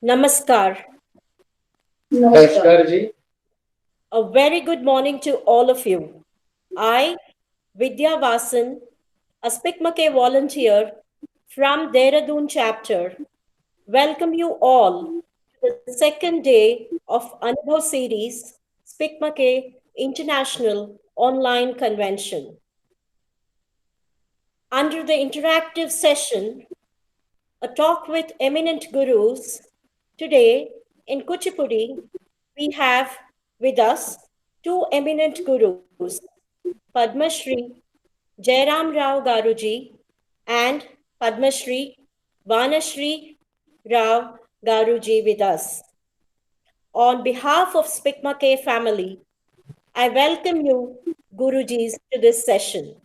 Namaskar. नमस्कार जी। A very good morning to all of you. I, Vidya Vasan, a SPICMAK volunteer from Dehradun chapter, welcome you all to the second day of Anubhav series SPICMAK International Online Convention. Under the interactive session, a talk with eminent gurus, today in Kuchipudi, we have with us two eminent gurus, Padma Shri Jairam Rao Garuji and Padma Shri Vanashri Rao Garuji with us. On behalf of Spikma K family, I welcome you, Gurujis, to this session.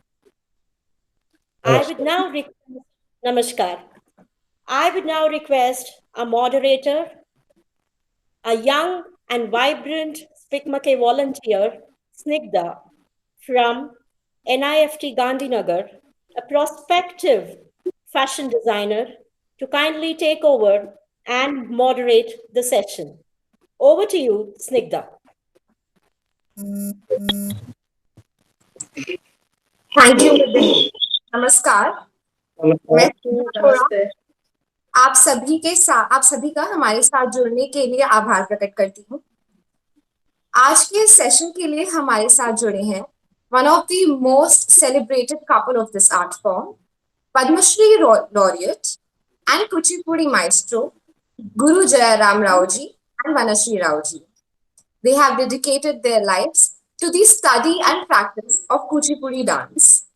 I would नमस्कार। now request, Namaskar. I would now request a moderator, a young and vibrant SPICMAK volunteer, Snigdha, from NIFT Gandhinagar, a prospective fashion designer, to kindly take over and moderate the session. Over to you, Snigdha. Thank you Vipin. नमस्कार। मैं नमस्कार। थोड़ा आप सभी का हमारे साथ जुड़ने के लिए आभार प्रकट करती हूँ। आज के सेशन के लिए हमारे साथ जुड़े हैं one of the most celebrated couple of this art form, Padmashri laureate and Kuchipudi maestro Guru Jayaram Raoji and Vanashri Raoji. They have dedicated their lives to the study and practice of Kuchipudi dance.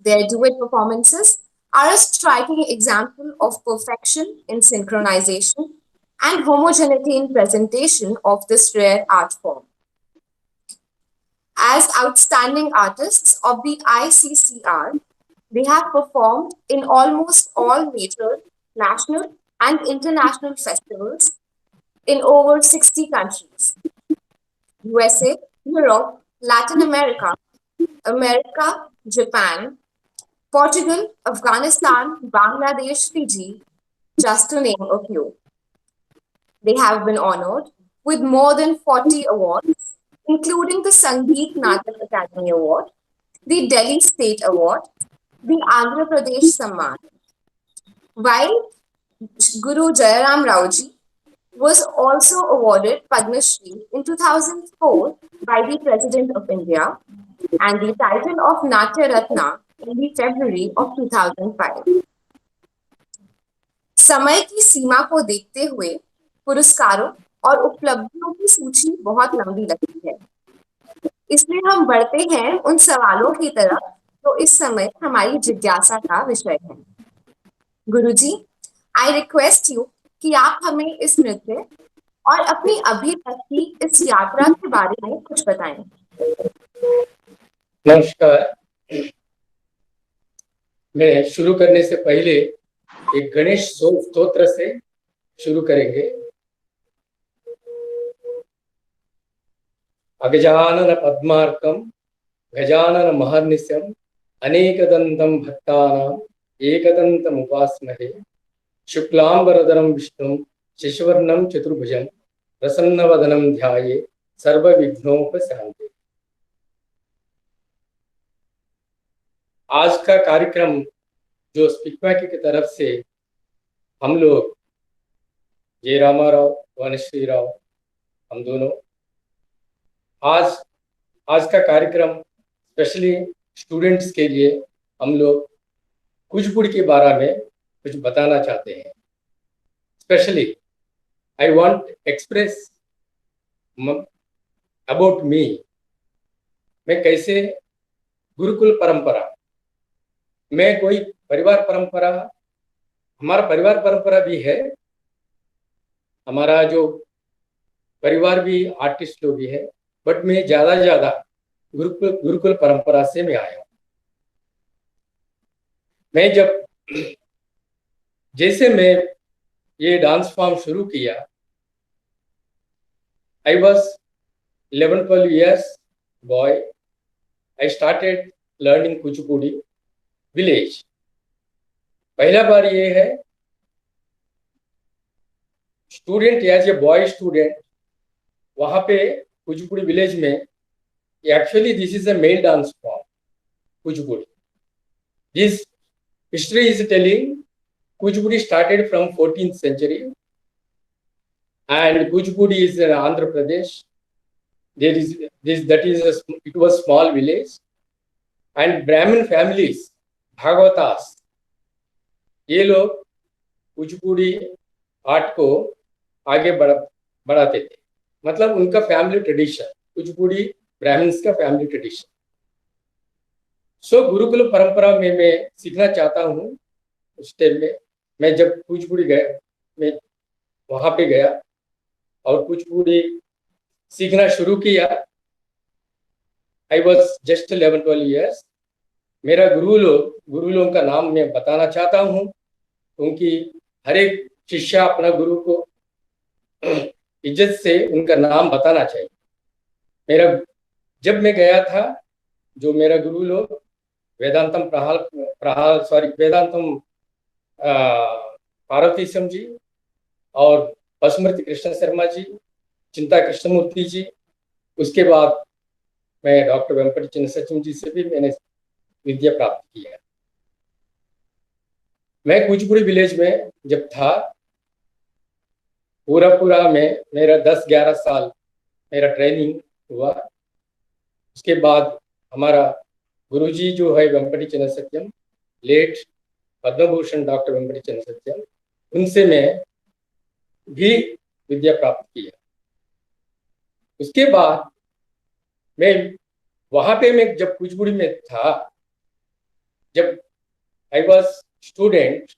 Their duet performances are a striking example of perfection in synchronization and homogeneity in presentation of this rare art form. As outstanding artists of the ICCR, they have performed in almost all major national and international festivals in over 60 countries: USA, Europe, Latin America, Japan, Portugal, Afghanistan, Bangladesh, Fiji, just to name a few. They have been honored with more than 40 awards, including the Sangeet Natak Academy Award, the Delhi State Award, the Andhra Pradesh Samman. While Guru Jayaram Raoji was also awarded Padma Shri in 2004 by the President of India and the title of Natya Ratna in the February of 2005. समय की सीमा को देखते हुए पुरस्कारों और उपलब्धियों की सूची बहुत लंबी लगती है, इसलिए हम बढ़ते हैं उन सवालों की तरफ जो इस समय हमारी जिज्ञासा का विषय है। गुरुजी, आई रिक्वेस्ट यू कि आप हमें इस नृत्य और अपनी अभी तक की इस यात्रा के बारे में कुछ बताएं। नमस्कार। मैं शुरू करने से पहले एक गणेश स्तोत्र से शुरू करेंगे। अगजानन पद्मार्कम गजानन महर्निशम अनेकदंतं भक्तानां एकदंतं उपास्महे शुक्लांबरधरं विष्णुं शशिवर्णं चतुर्भुजं प्रसन्नवदनं ध्याये सर्वविघ्नोपशान्ते। आज का कार्यक्रम जो स्पिकमा की तरफ से हम लोग जयराम राव, वनश्री राव, हम दोनों आज का कार्यक्रम स्पेशली स्टूडेंट्स के लिए हम लोग कुचिपुड़ी के बारे में कुछ बताना चाहते हैं। Specially I want express about me, मैं कैसे गुरुकुल परंपरा, मैं कोई परिवार परंपरा, हमारा परिवार परंपरा भी है, हमारा जो परिवार भी आर्टिस्ट लोग भी है, बट मैं ज्यादा गुरुकुल परंपरा से मैं आया हूँ। मैं जैसे मैं ये डांस फॉर्म शुरू किया, I was 11-12 years boy. I started learning Kuchipudi village. पहला बार ये है student as a boy student वहाँ पे कुचिपुड़ी विलेज में actually this is a male dance form Kuchipudi. This history is telling Kuchipudi started from 14th century and Kuchipudi is in Andhra Pradesh. There is this that is it was small village and Brahmin families Bhagavatas ये लोग Kuchipudi art को आगे बढ़ाते थे. मतलब उनका family tradition Kuchipudi Brahmins का family tradition. सो गुरुकुल परंपरा में मैं सीखना चाहता हूँ. उस टाइम में मैं जब कुचिपुड़ी गया मैं वहाँ पे गया और कुचिपुड़ी सीखना शुरू किया. I was just 11-12 years. मेरा गुरु लोगों का नाम मैं बताना चाहता हूँ क्योंकि हर एक शिष्य अपना गुरु को इज्जत से उनका नाम बताना चाहिए. मेरा जब मैं गया था जो मेरा गुरु लोग वेदांतम वेदांतम पार्वतीशम जी और पशुमृति कृष्ण शर्मा जी, चिंता कृष्णमूर्ति जी. उसके बाद मैं डॉक्टर वेंकट चिन्न सचिन जी से भी मैंने विद्या प्राप्त किया. मैं कुचिपुड़ी विलेज में जब था पूरा में मेरा 10-11 साल मेरा ट्रेनिंग हुआ. उसके बाद हमारा गुरुजी जो है वेंकटी चंद्र सत्यम, लेट पद्मभूषण डॉक्टर वेंकटी चंद्र सत्यम, उनसे मैं भी विद्या प्राप्त किया. उसके बाद मैं वहां पे मैं जब कुचिपुड़ी में था, जब आई वॉज स्टूडेंट,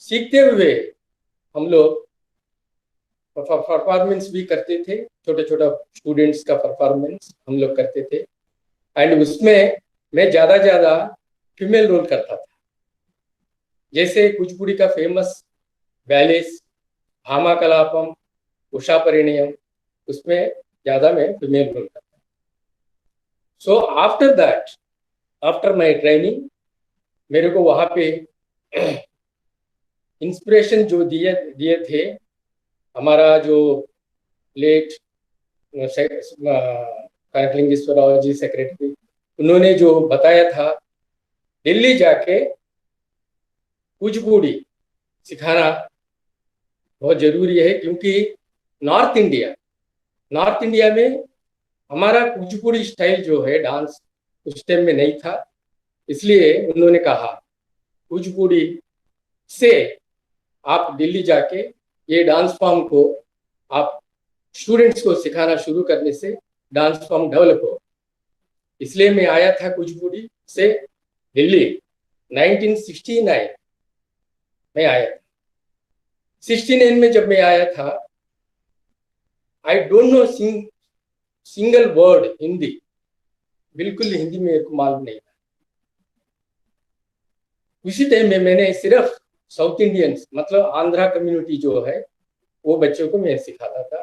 सीखते हुए हम लोग परफॉर्मेंस भी करते थे. छोटा स्टूडेंट्स का परफॉर्मेंस हम लोग करते थे एंड उसमें मैं ज्यादा फीमेल रोल करता था. जैसे कुचिपुड़ी का फेमस बैलेस भामा कलापम, उषा परिणयम, उसमें ज्यादा मैं फीमेल रोल करता. So after that, after my training, मेरे को वहां पे इंस्पिरेशन जो दिए थे हमारा जो लेट कनकलिंगेश्वर जी सेक्रेटरी, उन्होंने जो बताया था दिल्ली जाके कुचिपुड़ी सिखाना बहुत जरूरी है क्योंकि नॉर्थ इंडिया में हमारा कुचिपुड़ी स्टाइल जो है डांस उस टाइम में नहीं था. इसलिए उन्होंने कहा कुचिपुड़ी से आप दिल्ली जाके ये डांस फॉर्म को आप स्टूडेंट्स को सिखाना शुरू करने से डांस फॉर्म डेवलप हो. इसलिए मैं आया था कुचिपुड़ी से दिल्ली 1969 में आया था. 69 में जब मैं आया था, I don't know single word Hindi, बिल्कुल हिंदी मेरे को मालूम नहीं था. उसी टाइम में मैंने सिर्फ साउथ इंडियंस मतलब आंध्रा कम्युनिटी जो है वो बच्चों को मैं सिखाता था.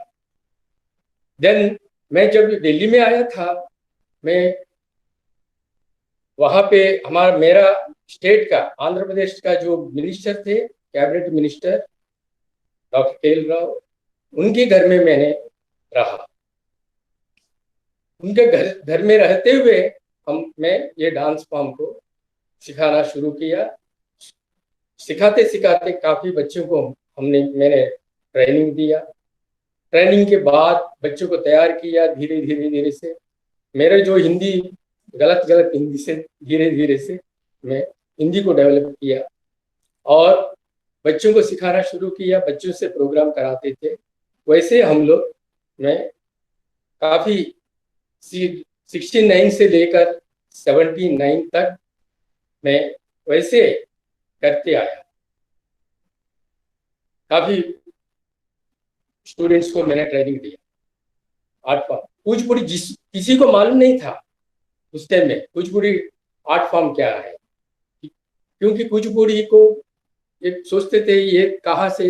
देन मैं जब दिल्ली में आया था, मैं वहां पे मेरा स्टेट का आंध्र प्रदेश का जो मिनिस्टर थे, cabinet minister doctor KL Rao, उनके घर में मैंने रहा. उनके घर में रहते हुए मैं ये डांस फॉर्म को सिखाना शुरू किया. सिखाते काफी बच्चों को मैंने ट्रेनिंग दिया. ट्रेनिंग के बाद बच्चों को तैयार किया धीरे से. मेरे जो हिंदी गलत हिंदी से धीरे से मैं हिंदी को डेवलप किया और बच्चों को सिखाना शुरू किया. बच्चों से प्रोग्राम कराते थे. वैसे हम लोग मैं काफी 69 से लेकर 79 तक मैं वैसे करते आया. काफी स्टूडेंट्स को मैंने ट्रेनिंग दिया. आर्ट फॉर्म कुचिपुड़ी किसी को मालूम नहीं था उस टाइम में कुचिपुड़ी आर्ट फॉर्म क्या है, क्योंकि कुचिपुड़ी को ये सोचते थे ये कहाँ से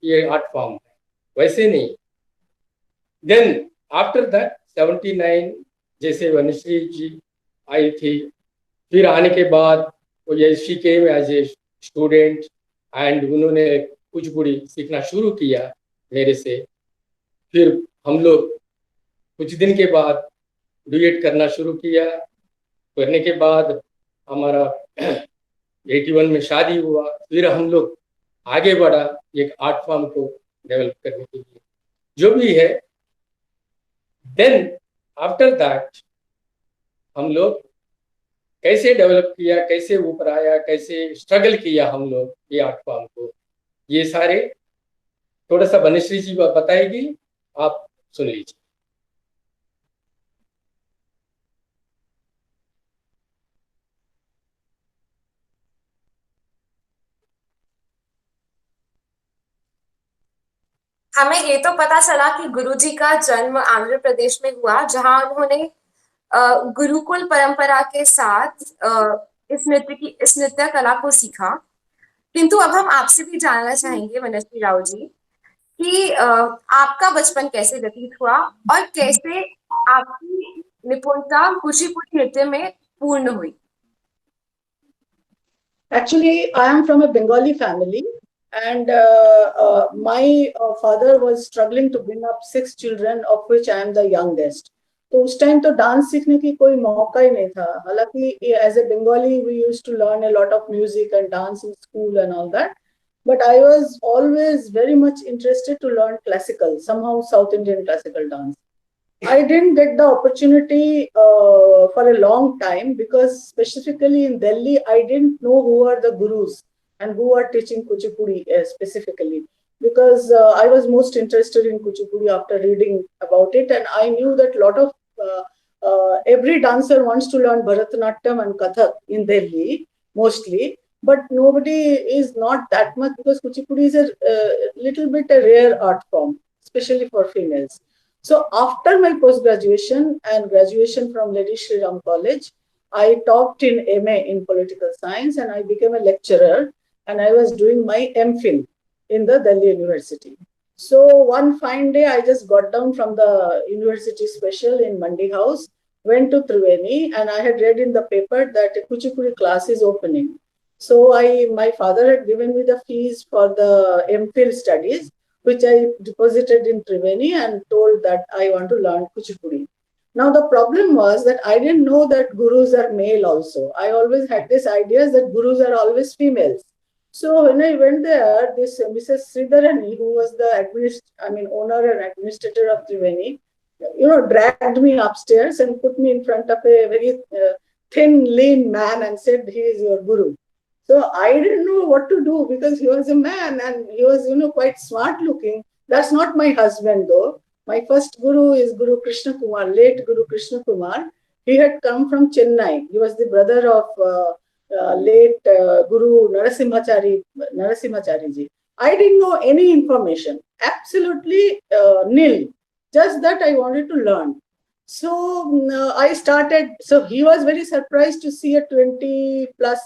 ये आर्ट फॉर्म है, वैसे नहीं. देन आफ्टर दैट 79 जैसे वनश्री जी आई थी, फिर आने के बाद वो she came as a student and उन्होंने कुचिपुड़ी सीखना शुरू किया मेरे से। फिर हम लोग कुछ दिन के बाद डुएट करना शुरू किया। करने के बाद हमारा 81 में शादी हुआ। फिर हम लोग आगे बढ़ा एक आर्ट फॉर्म को डेवलप करने के लिए, जो भी है। देन आफ्टर दैट हम लोग कैसे डेवलप किया, कैसे ऊपर आया, कैसे स्ट्रगल किया हम लोग ये आर्ट फॉर्म को, ये सारे थोड़ा सा बनश्री जी बताएगी, आप सुन लीजिए। हमें ये तो पता चला कि गुरुजी का जन्म आंध्र प्रदेश में हुआ, जहां उन्होंने गुरुकुल परंपरा के साथ इस नृत्य कला को सीखा। किंतु अब हम आपसे भी जानना चाहेंगे मनश्री राव जी कि आपका बचपन कैसे व्यतीत हुआ और कैसे आपकी निपुणता कुचिपुड़ी नृत्य में पूर्ण हुई। Actually, I am from a Bengali family, and my father was struggling to bring up 6 children, of which I am the youngest. तो उस टाइम तो डांस सीखने की कोई मौका ही नहीं था। हालांकि as a Bengali we use to learn a lot of music and dance in school and all that, but I was always very much interested to learn classical, somehow South Indian classical dance. I didn't get the opportunity for a long time, because specifically in Delhi, I didn't know who are the gurus and who are teaching Kuchipudi specifically. Because I was most interested in Kuchipudi after reading about it, and I knew that a lot of every dancer wants to learn Bharatanatyam and Kathak in Delhi mostly, but nobody is not that much, because Kuchipudi is a little bit a rare art form, especially for females. So after my post-graduation and graduation from Lady Shri Ram College, I taught in MA in political science, and I became a lecturer, and I was doing my MPhil in the Delhi University. So one fine day, I just got down from the university special in Mandi House, went to Triveni, and I had read in the paper that a Kuchipudi class is opening. So my father had given me the fees for the MPhil studies, which I deposited in Triveni and told that I want to learn Kuchipudi. Now the problem was that I didn't know that gurus are male also. I always had this idea that gurus are always females. So when I went there, this Mrs. Sridharani, who was the owner and administrator of Triveni, dragged me upstairs and put me in front of a very thin, lean man and said, "He is your guru." So I didn't know what to do, because he was a man and he was, quite smart looking. That's not my husband though. My first guru is Guru Krishna Kumar, late Guru Krishna Kumar. He had come from Chennai. He was the brother of late Guru Narasimhachari ji. I didn't know any information, absolutely nil. Just that I wanted to learn. So I started. So he was very surprised to see a 20 plus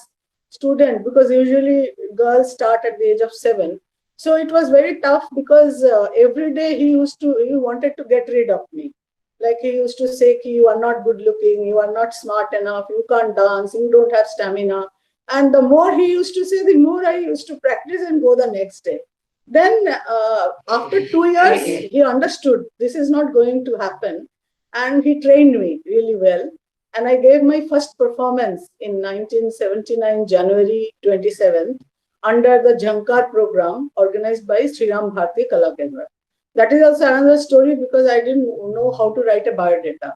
student, because usually girls start at the age of 7. So it was very tough, because every day he wanted to get rid of me. Like he used to say, "You are not good looking, you are not smart enough, you can't dance, you don't have stamina." And the more he used to say, the more I used to practice and go the next day. Then after 2 years, he understood this is not going to happen. And he trained me really well. And I gave my first performance in 1979, January 27th, under the Jhankar program organized by Sri Ram Bharati Kala Kendra. That is also another story, because I didn't know how to write a biodata.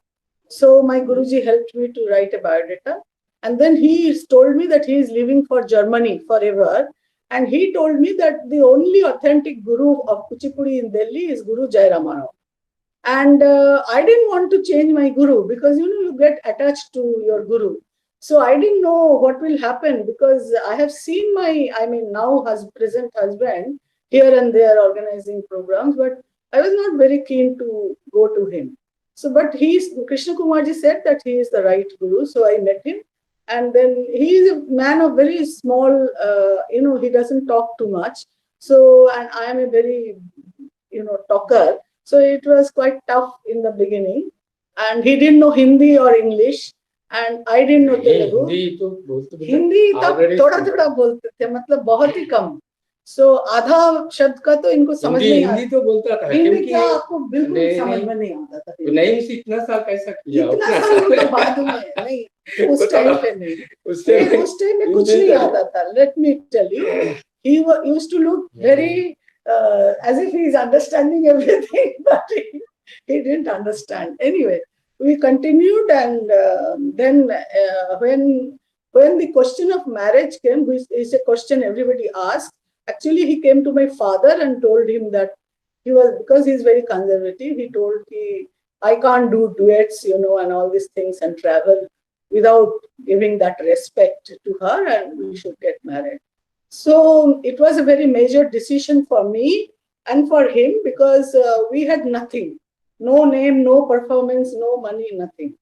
So my Guruji helped me to write a biodata. And then he told me that he is leaving for Germany forever. And he told me that the only authentic Guru of Kuchipudi in Delhi is Guru Jairamano. And I didn't want to change my guru, because you get attached to your guru. So I didn't know what will happen, because I have seen my now present husband here and there organizing programs, but I was not very keen to go to him. So but Krishna Kumarji said that he is the right guru. So I met him, and then he is a man of very small, he doesn't talk too much. So, and I am a very talker. So it was quite tough in the beginning, and he didn't know Hindi or English, and I didn't know Telugu. Hindi तो बोलते हिंदी तब थोड़ा थोड़ा बोलते थे, मतलब बहुत ही कम. सो आधा शब्द का तो इनको समझ हिंदी नहीं हिंदी तो बोलता था हिंदी क्योंकि क्या आपको बिल्कुल नहीं, समझ नहीं। में नहीं आता था नहीं से इतना साल कैसा किया इतना उतना साल साल तो बाद में नहीं उस टाइम पे नहीं उससे उस टाइम में कुछ नहीं आता था let me tell you he used to look very as if he is understanding everything but he didn't understand anyway we continued and then when the question of marriage came which is a question everybody asked actually he came to my father and told him that he was because he's very conservative he told I can't do duets and all these things and travel without giving that respect to her and we should get married so it was a very major decision for me and for him because we had nothing no name no performance no money nothing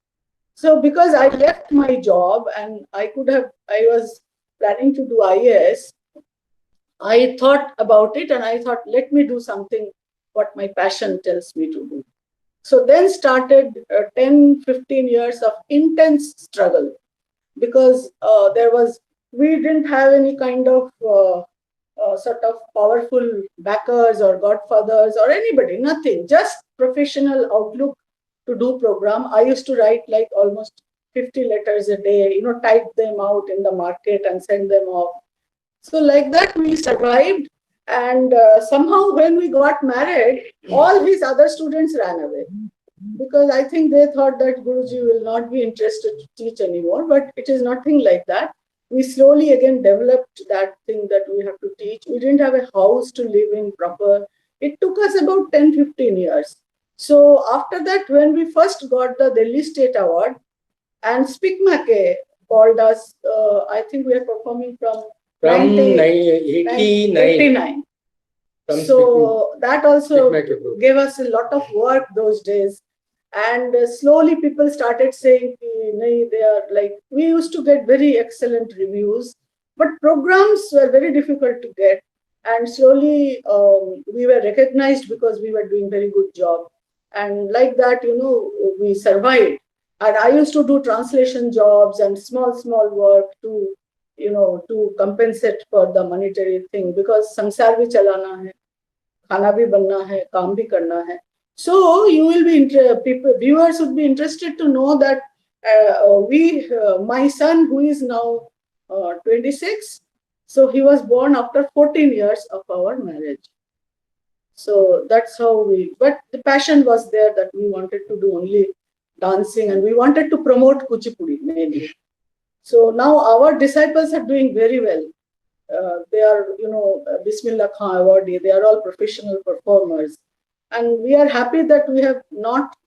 so because I left my job and I was planning to do IAS I thought about it and I thought, let me do something what my passion tells me to do. So then started 10, 15 years of intense struggle because we didn't have any kind of sort of powerful backers or godfathers or anybody, nothing, just professional outlook to do program. I used to write like almost 50 letters a day, type them out in the market and send them off. So like that we survived and somehow when we got married, all his other students ran away because I think they thought that Guruji will not be interested to teach anymore, but it is nothing like that. We slowly again developed that thing that we have to teach. We didn't have a house to live in proper. It took us about 10, 15 years. So after that, when we first got the Delhi State Award and SPICMAC called us, I think we are performing from 89. So that also gave us a lot of work those days. And slowly people started saying, they are like, we used to get very excellent reviews, but programs were very difficult to get. And slowly we were recognized because we were doing very good job. And like that, we survived. And I used to do translation jobs and small work to compensate for the monetary thing because samsar bhi chalana hai, khana bhi banna hai, kaam bhi karna hai. So you will be viewers would be interested to know that my son who is now 26, so he was born after 14 years of our marriage. So that's how but the passion was there that we wanted to do only dancing and we wanted to promote Kuchipudi mainly. So now our disciples are doing very well. They are, Bismillah Khan awardee. They are all professional performers. And we are happy that we have not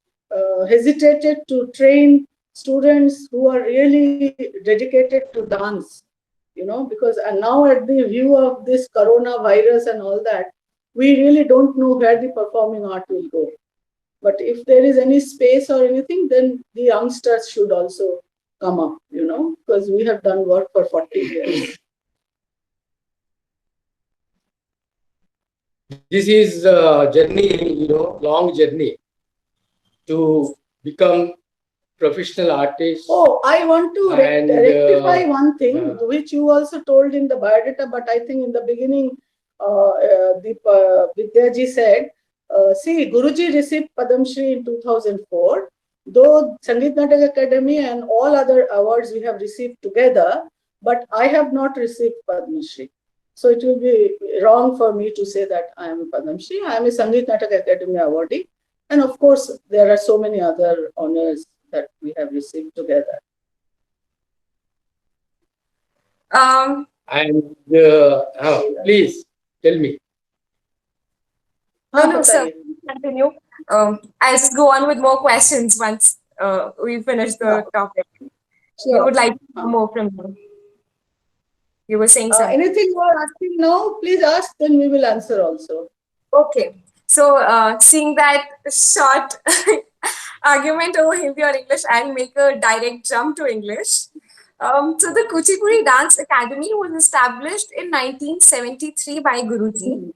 hesitated to train students who are really dedicated to dance, because now at the view of this coronavirus and all that, we really don't know where the performing art will go. But if there is any space or anything, then the youngsters should also come up, because we have done work for 40 years. This is a journey, long journey to become professional artist. Oh, I want to rectify one thing, which you also told in the biodata, but I think in the beginning, Vidyaji said, see, Guruji received Padam Shri in 2004, though Sangeet Natak Academy and all other awards we have received together, but I have not received Padma Shri. So it will be wrong for me to say that I am a Padam Shri. I am a Sangeet Natak Academy awardee. And of course, there are so many other honors that we have received together. And please tell me. No, sir. Continue. I'll just go on with more questions once we finish the topic. Sure. I would like to know more from you. You were saying something. Anything you are asking now, please ask, then we will answer also. Okay. So, seeing that short argument over Hindi or English, I'll make a direct jump to English. So, the Kuchipudi Dance Academy was established in 1973 by Guruji.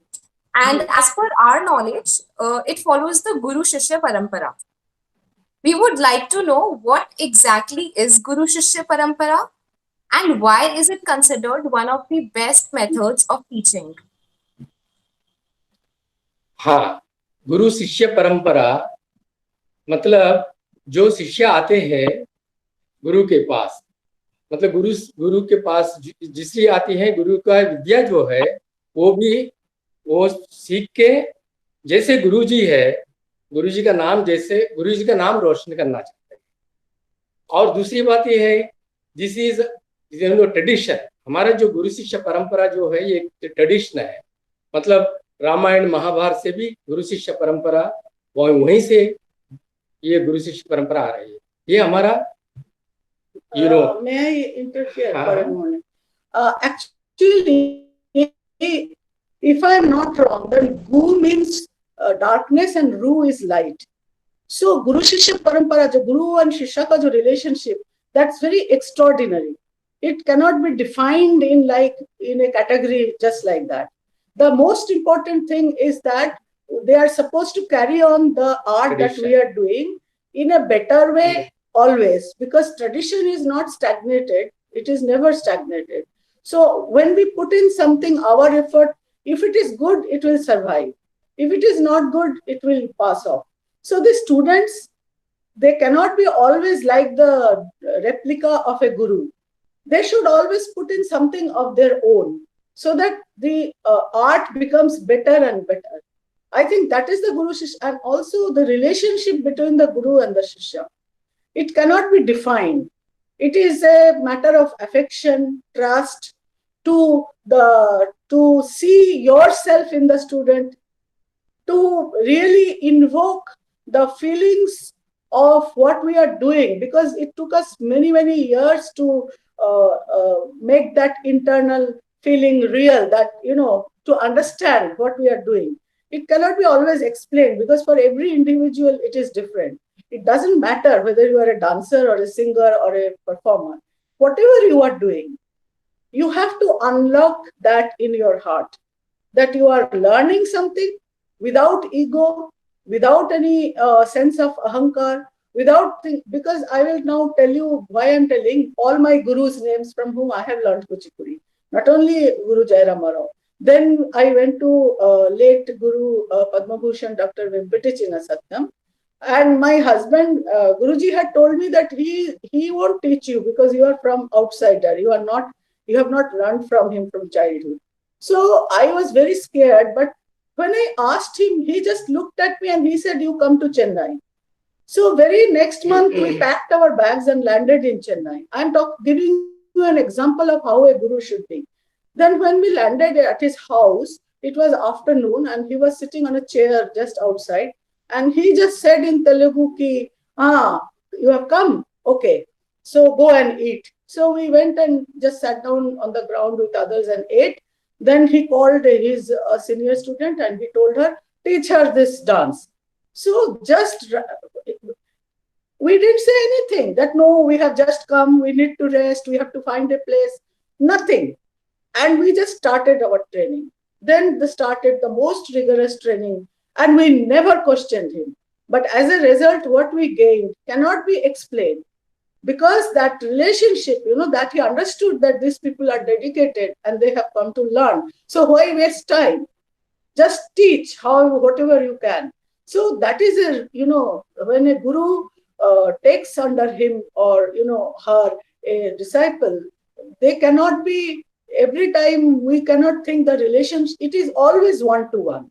And as per our knowledge, it follows the Guru Shishya Parampara. We would like to know what exactly is Guru Shishya Parampara and why is it considered one of the best methods of teaching? हाँ, गुरु शिष्य परंपरा मतलब जो शिष्य आते हैं गुरु के पास, मतलब गुरु के पास जिसकी आती है, गुरु का विद्या जो है वो सीख के, जैसे गुरु जी है, गुरु जी का नाम, जैसे गुरु जी का नाम रोशन करना चाहते हैं। और दूसरी बात ये है, दिस इज ट्रेडिशन। हमारा जो गुरु शिष्य परंपरा जो है, ये ट्रेडिशन है। मतलब रामायण महाभारत से भी गुरु शिष्य परंपरा, वहीं से ये गुरु शिष्य परंपरा आ रही है। ये हमारा may I interfere for a moment? Actually, if I am not wrong, then Gu means darkness and Ru is light. So Guru Shishya Parampara, the Guru and Shishya ka jo relationship, that's very extraordinary. It cannot be defined in a category just like that. The most important thing is that they are supposed to carry on the art that we are doing in a better way always, because tradition is not stagnated. It is never stagnated. So when we put in something, our effort, if it is good, it will survive. If it is not good, it will pass off. So the students, they cannot be always like the replica of a guru. They should always put in something of their own so that the art becomes better and better. I think that is the Guru Shishya, and also the relationship between the Guru and the Shishya. It cannot be defined. It is a matter of affection, trust, to see yourself in the student, to really invoke the feelings of what we are doing, because it took us many, many years to make that internal feeling real, that, to understand what we are doing. It cannot be always explained, because for every individual, it is different. It doesn't matter whether you are a dancer or a singer or a performer. Whatever you are doing, you have to unlock that in your heart, that you are learning something without ego, without any sense of ahankar, because I will now tell you why I'm telling all my gurus' names from whom I have learned Kuchipudi. Not only Guru Jairam Rao. Then I went to late Guru Padma Bhushan Dr. Venkatechina Satyam. And my husband, Guruji had told me that he won't teach you because you are from outsider. You have not learned from him from childhood. So I was very scared. But when I asked him, he just looked at me and he said, "You come to Chennai." So very next month, we packed our bags and landed in Chennai. I'm giving you an example of how a guru should be. Then when we landed at his house, it was afternoon and he was sitting on a chair just outside. And he just said in Telugu, ki, you have come? Okay, so go and eat. So we went and just sat down on the ground with others and ate. Then he called his senior student and he told her, teach her this dance. So we didn't say anything, that no, we have just come, we need to rest, we have to find a place, nothing. And we just started our training. Then started the most rigorous training. And we never questioned him. But as a result, what we gained cannot be explained, because that relationship, that he understood that these people are dedicated and they have come to learn. So why waste time? Just teach whatever you can. So that is when a guru takes under him or, her, a disciple, they cannot be, every time we cannot think the relationship, it is always one-to-one.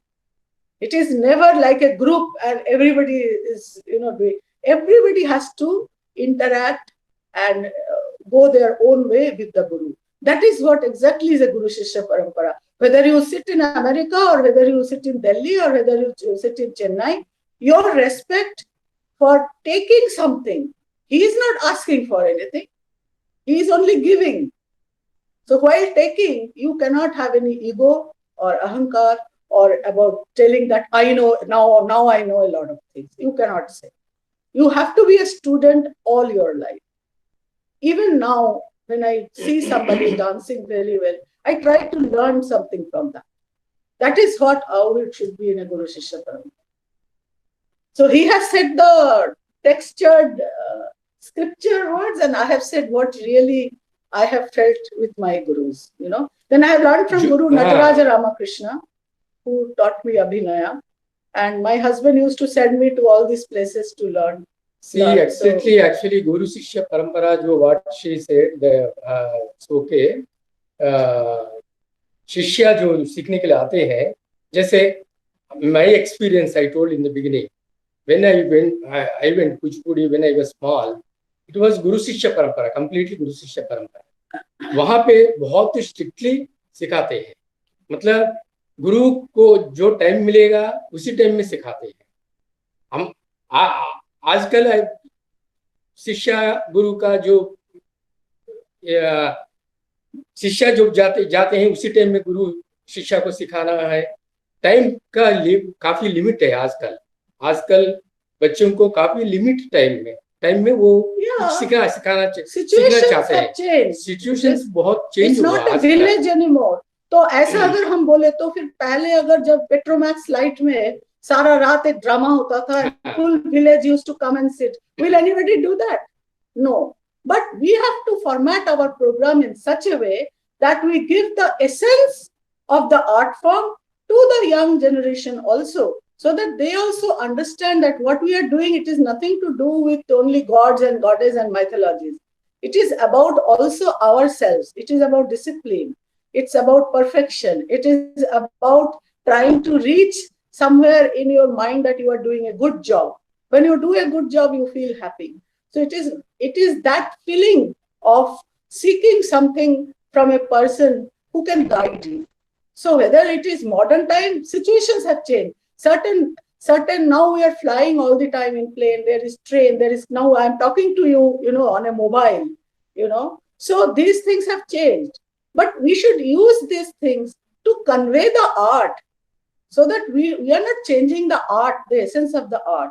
It is never like a group and everybody is, doing. Everybody has to interact and go their own way with the guru. That is what exactly is a Guru Shishya Parampara. Whether you sit in America or whether you sit in Delhi or whether you sit in Chennai, your respect for taking something, he is not asking for anything. He is only giving. So while taking, you cannot have any ego or ahankar, or about telling that I know, now I know a lot of things. You cannot say. You have to be a student all your life. Even now, when I see somebody dancing very well, I try to learn something from that. That is how it should be in a Guru Shishya Parampara. So he has said the textured scripture words, and I have said what really I have felt with my gurus, Then I have learned from Guru Nataraja Ramakrishna, who taught me Abhinaya. and my husband used to send me to all these places to learn. See, exactly, actually, Guru Shishya Parampara, जो what she said, okay, शिष्या जो सीखने के लिए आते हैं, जैसे my experience I told in the beginning, when I went Kuchipudi when I was small, it was Guru Shishya Parampara, completely Guru Shishya Parampara. वहाँ पे बहुत स्ट्रिक्टली सिखाते हैं, मतलब गुरु को जो टाइम मिलेगा उसी टाइम में सिखाते हैं. हम आजकल शिष्या गुरु का जो शिष्या जो जाते हैं उसी टाइम में गुरु शिष्या को सिखाना है. टाइम का काफी लिमिट है आजकल बच्चों को काफी लिमिट टाइम में वो सीखना चाहते हैं. सिचुएशंस बहुत चेंज हुआ आजकल. तो ऐसा अगर हम बोले तो फिर पहले अगर जब पेट्रोमैक्स लाइट में सारा रात एक ड्रामा होता था, full village used to come and sit. Will anybody do that? No. But we have to format our program in such a way that we give the essence of the art form to the young generation also, so that they also understand that what we are doing, it is nothing to do with only gods and goddesses and mythologies. It is about also ourselves. It is about discipline. It's about perfection. It is about trying to reach somewhere in your mind that you are doing a good job. When you do a good job, you feel happy. So it is that feeling of seeking something from a person who can guide you. So whether it is modern time, situations have changed. Certain now we are flying all the time in plane. There is train. There is now I'm talking to you, on a mobile, So these things have changed. But we should use these things to convey the art, so that we are not changing the art, the essence of the art,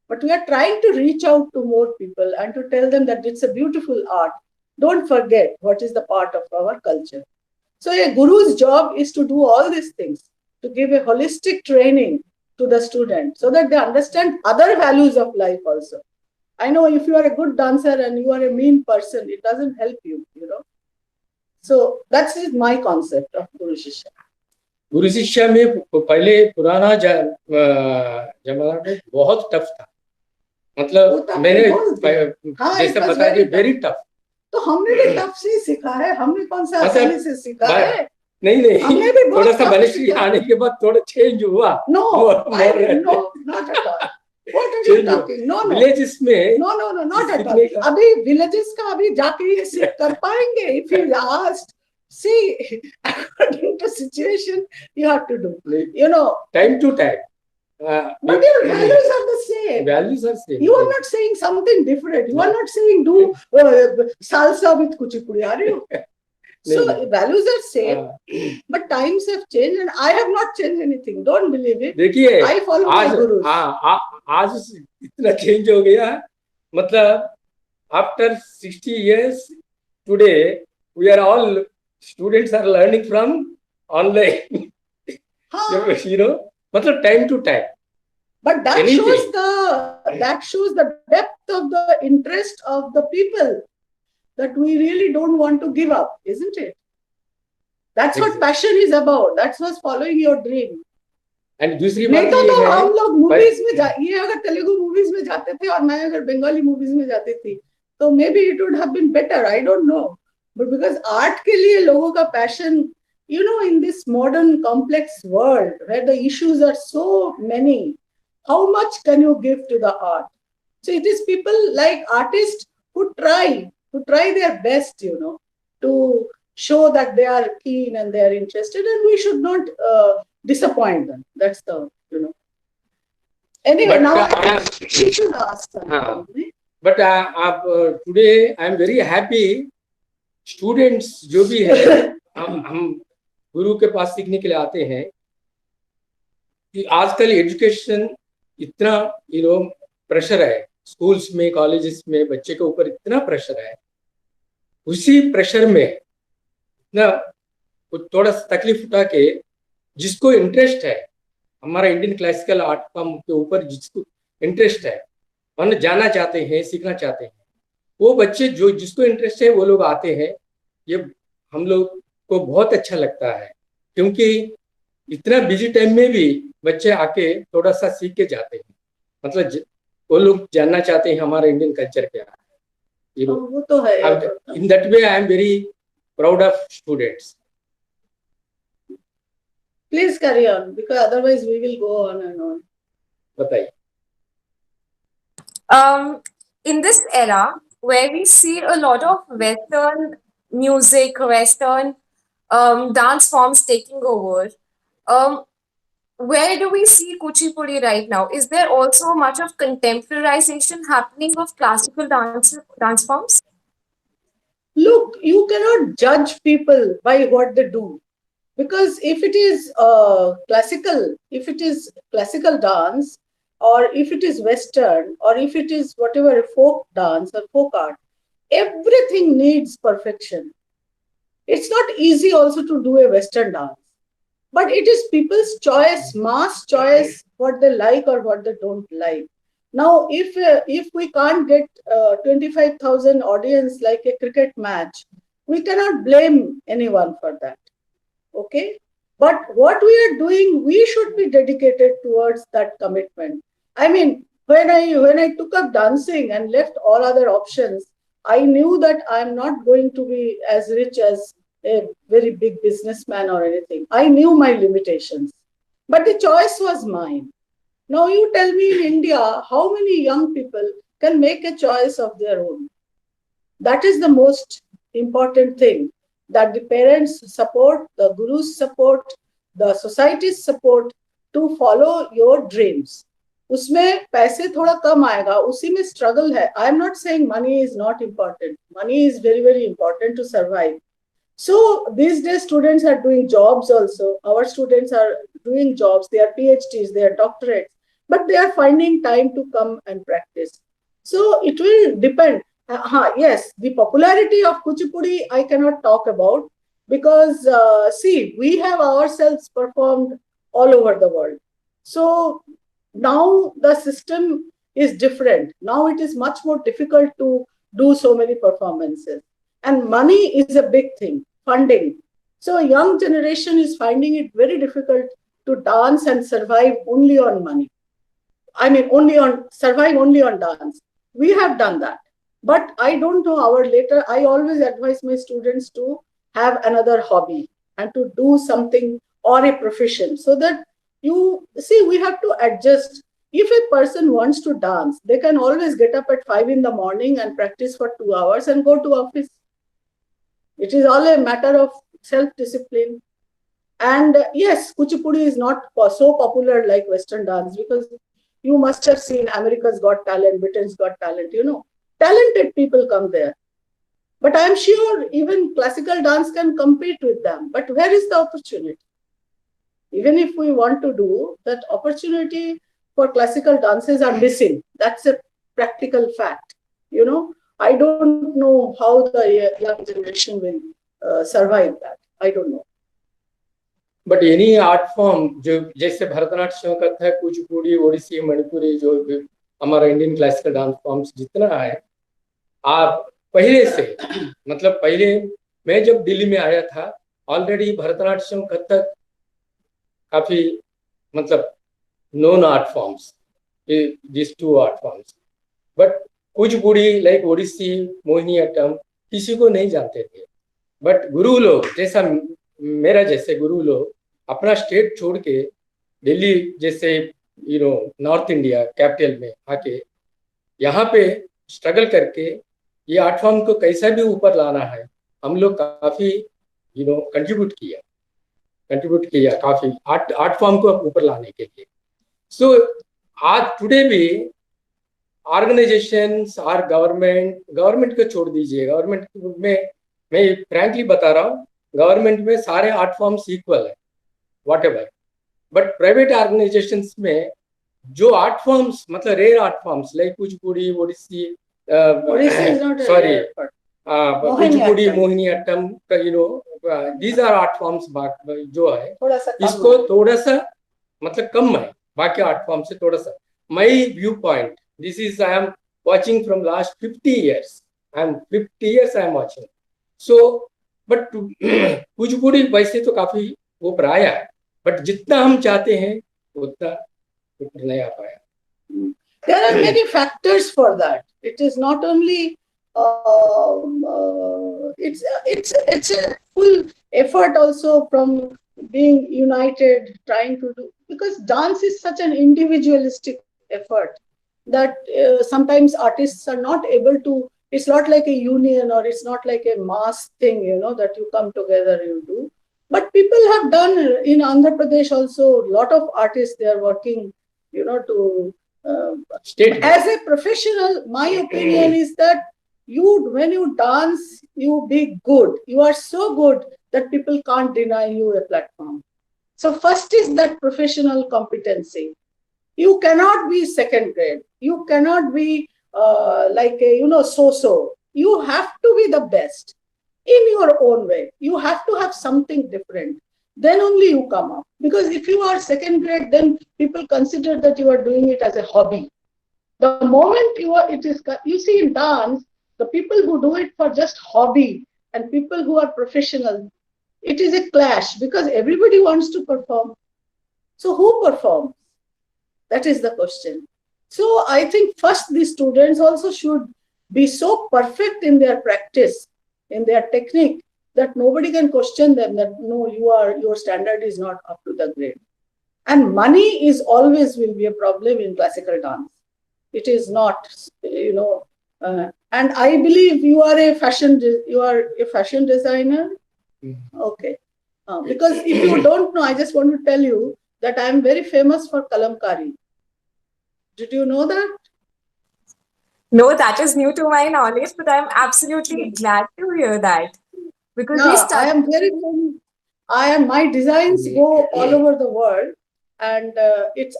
but we are trying to reach out to more people and to tell them that it's a beautiful art. Don't forget what is the part of our culture. So a guru's job is to do all these things, to give a holistic training to the student so that they understand other values of life also. I know if you are a good dancer and you are a mean person, it doesn't help you, So that is my concept of Guru Shishya. गुरु शिष्या में पहले पुराना जमाना में बहुत tough था, मतलब मैंने जैसे बताया कि वेरी टफ. तो हमने भी टफ से सीखा है, हमने कौन सा आसानी से सीखा है? नहीं, थोड़ा सा बनश्री आने के बाद थोड़ा चेंज हुआ. No, not at all. What are you talking? No. Villages में No, not at all. अभी villages का अभी जाके कर पाएंगे? If you asked, see, according to situation, you have to do. Time to time. But your values are the same. Values are same. You are not saying something different. You are not saying do salsa with kuchipudi, are you? So values are same, but times have changed, and I have not changed anything. Don't believe it. देखिए, I follow my gurus. आज इतना change हो गया, मतलब after 60 years today, we are all students are learning from online. मतलब time to time. But that shows the depth of the interest of the people, that we really don't want to give up, isn't it? That's what passion is about. That's what's following your dream. And दूसरी बात ये है, हम लोग movies में ये अगर Telugu movies में जाते थे और मैं अगर बंगाली मूवीज में जाती थी, तो maybe it would have been better. I don't know. But because art के लिए लोगों का passion, in this modern complex world where the issues are so many, how much can you give to the art? So it is people like artists who try their best, to show that they are keen and they are interested, and we should not disappoint them. That's the, Anyway, now she should ask something. But today I am very happy. Students जो भी है, हम गुरु के पास सीखने के लिए आते हैं, कि आजकल एजुकेशन इतना प्रेशर है, स्कूल्स में, कॉलेजेस में बच्चे के ऊपर इतना प्रेशर है. उसी प्रेशर में इतना थोड़ा सा तकलीफ उठा के जिसको इंटरेस्ट है, हमारा इंडियन क्लासिकल आर्ट फॉर्म के ऊपर जिसको इंटरेस्ट है, हम जाना चाहते हैं, सीखना चाहते हैं, वो बच्चे जिसको इंटरेस्ट है वो लोग आते हैं. ये हम लोग को बहुत अच्छा लगता है, क्योंकि इतना बिजी टाइम में भी बच्चे आके थोड़ा सा सीख के जाते हैं, मतलब वो लोग जानना चाहते हैं हमारा इंडियन कल्चर क्या है, you know. वो तो है। In that way I am very proud of students. Please carry on, because otherwise we will go on and on. बताइए. In this era where we see a lot of Western music, Western dance forms taking over, where do we see Kuchipudi right now? Is there also much of contemporarization happening of classical dance forms? Look, you cannot judge people by what they do, because if it is classical dance, or if it is Western, or if it is whatever folk dance or folk art, everything needs perfection. It's not easy also to do a Western dance, but it is people's choice, mass choice, what they like or what they don't like. Now, if we can't get 25,000 audience like a cricket match, we cannot blame anyone for that. Okay? But what we are doing, we should be dedicated towards that commitment. I mean, when I took up dancing and left all other options, I knew that I'm not going to be as rich as a very big businessman or anything. I knew my limitations, but the choice was mine. Now you tell me in India, how many young people can make a choice of their own? That is the most important thing, that the parents support, the gurus support, the society's support to follow your dreams. उसमें पैसे थोड़ा कम आएगा, उसी में struggle है. I am not saying money is not important. Money is very, very important to survive. So these days students are doing jobs also. Our students are doing jobs. They are PhDs, they are doctorates, but they are finding time to come and practice. So it will depend. Yes, the popularity of Kuchipudi I cannot talk about, because see, we have ourselves performed all over the world. So now the system is different. Now it is much more difficult to do so many performances. And money is a big thing, funding. So a young generation is finding it very difficult to dance and survive only on money. I mean, survive only on dance. We have done that. But I don't know I always advise my students to have another hobby and to do something or a profession, so that you see, we have to adjust. If a person wants to dance, they can always get up at 5 in the morning and practice for 2 hours and go to office. It is all a matter of self-discipline. And yes, Kuchipudi is not so popular like Western dance, because you must have seen America's Got Talent, Britain's Got Talent, talented people come there. But I'm sure even classical dance can compete with them. But where is the opportunity? Even if we want to do, that opportunity for classical dances are missing. That's a practical fact. I don't know how the young generation will survive that. I don't know. But any art form, जो जैसे भरतनाट्यम, कथक, कुचिपुड़ी, ओडिसी, मणिपुरी, जो हमारा Indian classical dance forms जितना है, आप पहले से, मतलब पहले मैं जब दिल्ली में आया था, ऑलरेडी भरतनाट्यम, कथक काफी मतलब known art forms, these two art forms. But Kuchipudi, like Odissi, Mohiniyattam किसी को नहीं जानते थे. बट गुरु लोग जैसा मेरा जैसे गुरु लोग अपना स्टेट छोड़ के दिल्ली जैसे नॉर्थ इंडिया कैपिटल में आके यहाँ पे स्ट्रगल करके ये आर्ट फॉर्म को कैसा भी ऊपर लाना है, हम लोग काफी कंट्रीब्यूट किया काफी आर्ट फॉर्म को ऊपर लाने के लिए. सो आज टुडे भी ऑर्गेनाइजेशंस और गवर्नमेंट को छोड़ दीजिए, गवर्नमेंट में मैं फ्रैंकली बता रहा हूँ, गवर्नमेंट में सारे आर्ट फॉर्म्स इक्वल है whatever. But private organisations में जो आर्ट फॉर्म्स, मतलब rare art forms like Kuchipudi, Odissi, sorry Kuchipudi, Mohiniyattam, these are art forms जो है इसको थोड़ा सा मतलब कम है बाकी आर्ट फॉर्म से थोड़ा सा. My view point, this is I am watching from last 50 years. I am watching. So, but Kuchipudi वैसे तो काफी ऊपर आया है, बट जितना हम चाहते हैं उतना ऊपर नहीं आ पाया. There are many factors for that. It is not only it's a full effort also from being united, trying to do, because dance is such an individualistic effort that sometimes artists are not able to. It's not like a union, or it's not like a mass thing, that you come together, you do. But people have done in Andhra Pradesh also. A lot of artists, they are working, to State as a professional, my opinion is that when you dance, you be good. You are so good that people can't deny you a platform. So first is that professional competency. You cannot be second grade. You cannot be like a, so-so. You have to be the best in your own way. You have to have something different. Then only you come up. Because if you are second grade, then people consider that you are doing it as a hobby. The moment you see in dance, the people who do it for just hobby and people who are professional, it is a clash because everybody wants to perform. So who performs? That is the question. So I think first the students also should be so perfect in their practice, in their technique, that nobody can question them that no, your standard is not up to the grade. And money is always will be a problem in classical dance. It is not, and I believe you are a fashion designer. Okay. Because if you don't know, I just want to tell you that I am very famous for kalamkari. Did you know that? No, that is new to my knowledge, but I'm absolutely glad to hear that. Because I am very famous. My designs go all over the world. And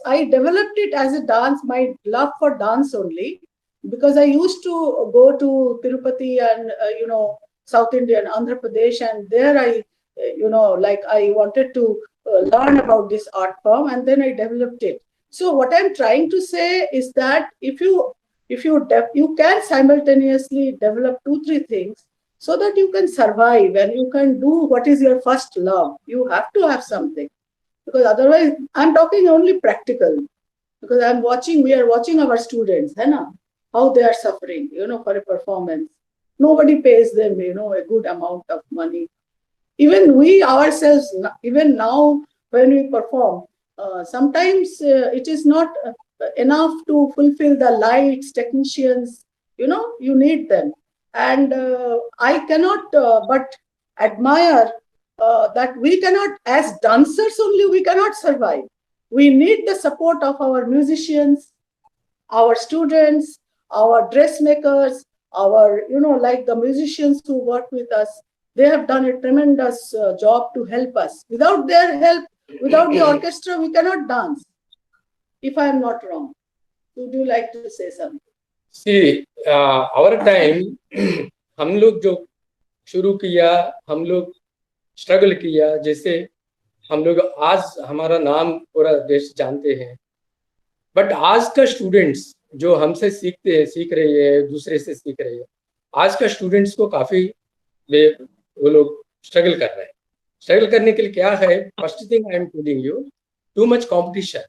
I developed it as a dance, my love for dance only, because I used to go to Tirupati and, South India and Andhra Pradesh, and there I wanted to learn about this art form, and then I developed it. So what I'm trying to say is that if you can simultaneously develop 2-3 things so that you can survive and you can do what is your first love. You have to have something. Because otherwise, I'm talking only practical. Because we are watching our students, how they are suffering, for a performance. Nobody pays them, a good amount of money. Even we ourselves, even now when we perform, sometimes it is not enough to fulfill the lights, technicians, you need them. And I cannot but admire that we cannot, as dancers only, we cannot survive. We need the support of our musicians, our students, our dressmakers, our, like the musicians who work with us. They have done a tremendous job to help us. Without their help, without the orchestra, we cannot dance. If I am not wrong. Would you like to say something? See, our time, हम लोग जो शुरू किया, हम लोग struggle किया, जैसे हम लोग आज हमारा नाम पूरा देश जानते हैं, बट आज का स्टूडेंट्स जो हमसे सीख रहे हैं, दूसरे से सीख रहे हैं, आज का स्टूडेंट्स को काफी वो लोग स्ट्रगल कर रहे हैं. स्ट्रगल करने के लिए क्या है? First thing I am telling you, too much competition.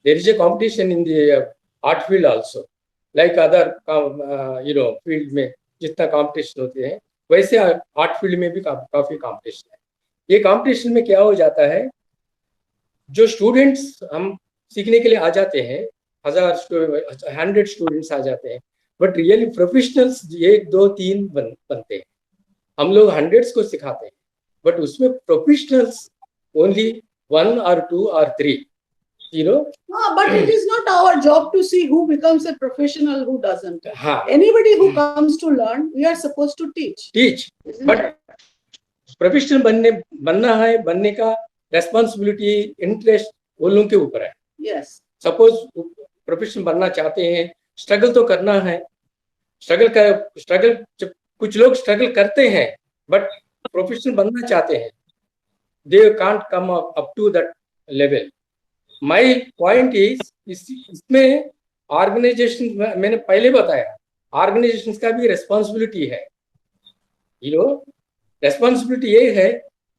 There is a competition in the art field also, like other field में जितना कंपटीशन होते हैं, वैसे आर्ट फील्ड में भी काफी कंपटीशन है. ये कंपटीशन में क्या हो जाता है, जो स्टूडेंट्स हम सीखने के लिए आ जाते हैं, 100 स्टूडेंट्स आ जाते हैं, बट रियली प्रोफेशनल्स 1, 2, 3 बनते हैं. हम लोग 100 को सिखाते हैं, बट उसमें professionals only 1 or 2 or 3. But it is not our job to see who becomes a professional, who doesn't. Anybody who comes to learn, we are supposed to teach. But professional बनने का responsibility, interest वो लोगों के ऊपर है. Yes. Suppose professional बनना चाहते हैं, स्ट्रगल तो करना है. स्ट्रगल कुछ लोग स्ट्रगल करते हैं, बट प्रोफेशनल बनना चाहते हैं, they can't come up to that level. My point is, इसमें ऑर्गेनाइजेशन, मैंने पहले बताया, ऑर्गेनाइजेशन का भी रेस्पॉन्सिबिलिटी है. रेस्पॉन्सिबिलिटी ये है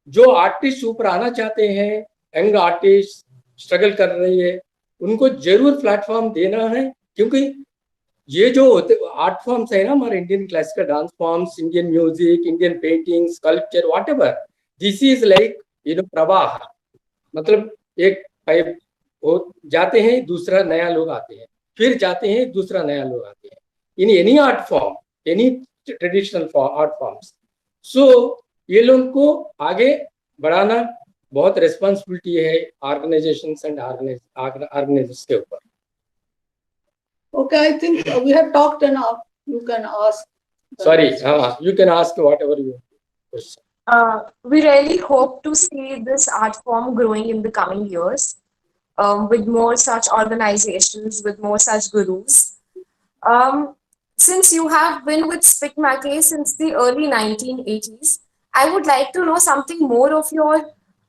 जो आर्टिस्ट ऊपर आना चाहते हैं, यंग आर्टिस्ट स्ट्रगल कर रही है, उनको जरूर प्लेटफॉर्म देना है, क्योंकि ये जो आर्ट फॉर्म्स है ना, हमारे Indian classical dance forms, Indian music, Indian painting, sculpture, whatever, this is like प्रवाह, मतलब एक पाइप हो जाते हैं, दूसरा नया लोग आते हैं, फिर जाते हैं, दूसरा नया लोग आते हैं, in any art form, any traditional art forms. So ये लोग को आगे बढ़ाना बहुत रिस्पॉन्सिबिलिटी है ऑर्गेनाइजेशंस एंड ऑर्गेनाइजर्स के ऊपर। Okay, I think we have talked enough. You can ask. Sorry, you can ask whatever you question. We really hope to see this art form growing in the coming years, with more such organizations, with more such gurus. Since you have been with SPICMACE since the early 1980s, I would like to know something more of your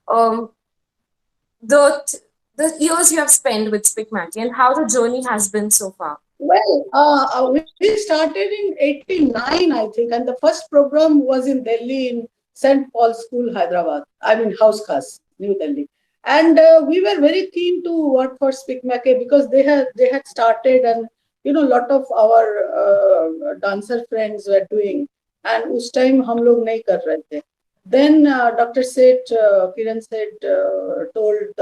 um, the years you have spent with SPICMACE and how the journey has been so far. Well, we started in '89, I think, and the first program was in Delhi in St. Paul's School, Hyderabad. I mean, House Khas, New Delhi. And we were very keen to work for SPICMACE because they had started, and a lot of our dancer friends were doing. And us time hum log nahi kar rahe the. Then Dr. Seth, Kiran Seth told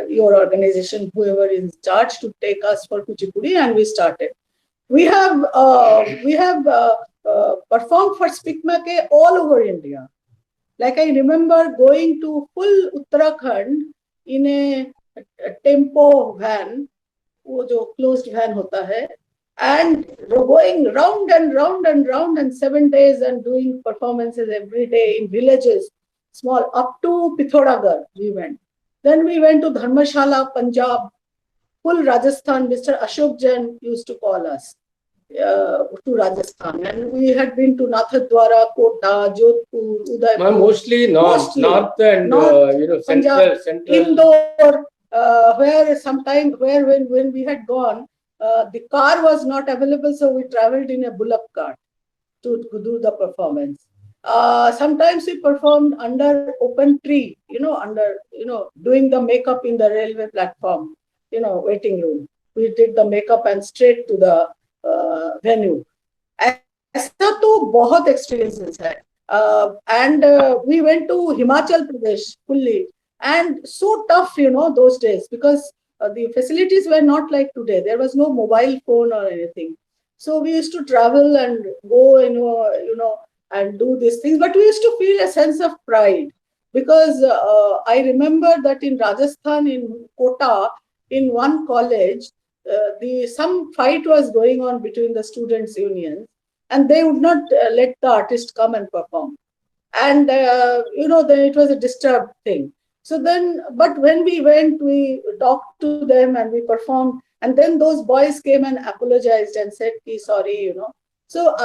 your organization, whoever is in charge, to take us for Kuchipudi, and we started. We have performed for SPICMACE all over India. Like I remember going to full Uttarakhand in a tempo van, वो जो closed van होता है, and going round and round and round, and 7 days, and doing performances every day in villages, small, up to Pithoragarh we went. Then we went to Dharmashala, Punjab, full Rajasthan. Mr. Ashok Jain used to call us to Rajasthan, and we had been to Nathadwara, Kota, Jodhpur, Udaipur. Mostly north and central, Indore, where when we had gone, the car was not available, so we traveled in a bullock cart to do the performance. Sometimes we performed under open tree, doing the makeup in the railway platform, waiting room. We did the makeup and straight to the venue. ऐसा तो बहुत experiences है. And we went to Himachal Pradesh fully, and so tough, those days, because the facilities were not like today. There was no mobile phone or anything. So we used to travel and go, and do these things. But we used to feel a sense of pride, because I remember that in Rajasthan, in Kota, in one college, some fight was going on between the students' unions, and they would not let the artist come and perform. And, then it was a disturbed thing. So then, but when we went, we talked to them and we performed. And then those boys came and apologized and said, sorry, So,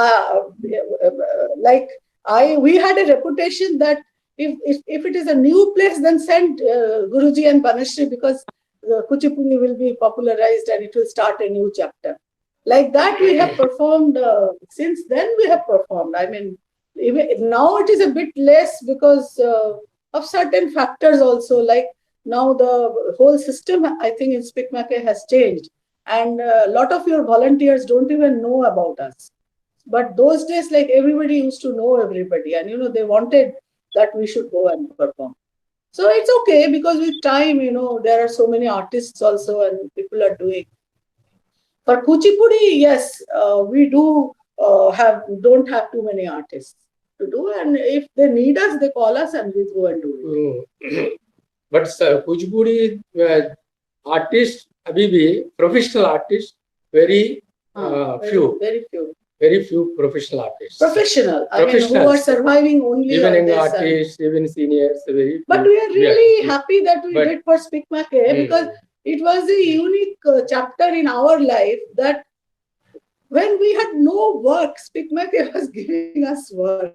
we had a reputation that if it is a new place, then send Guruji and Banashri, because Kuchipudi will be popularized and it will start a new chapter. Like that, we have performed. Since then, we have performed. I mean, even now it is a bit less because of certain factors also. Like now, the whole system, I think, in SPICMACE has changed, and a lot of your volunteers don't even know about us. But those days, like, everybody used to know everybody, and they wanted that we should go and perform. So it's okay, because with time, there are so many artists also, and people are doing. For Kuchipudi, yes, we don't have too many artists to do, and if they need us, they call us and we go and do it. But Kuchipudi artists, abhi bhi professional artists, very few. Very few professional artists. Professional. I mean, who are surviving only. Even young artists, even seniors. But we are really happy that we did for SPICMACE, because it was a unique chapter in our life, that when we had no work, SPICMACE was giving us work.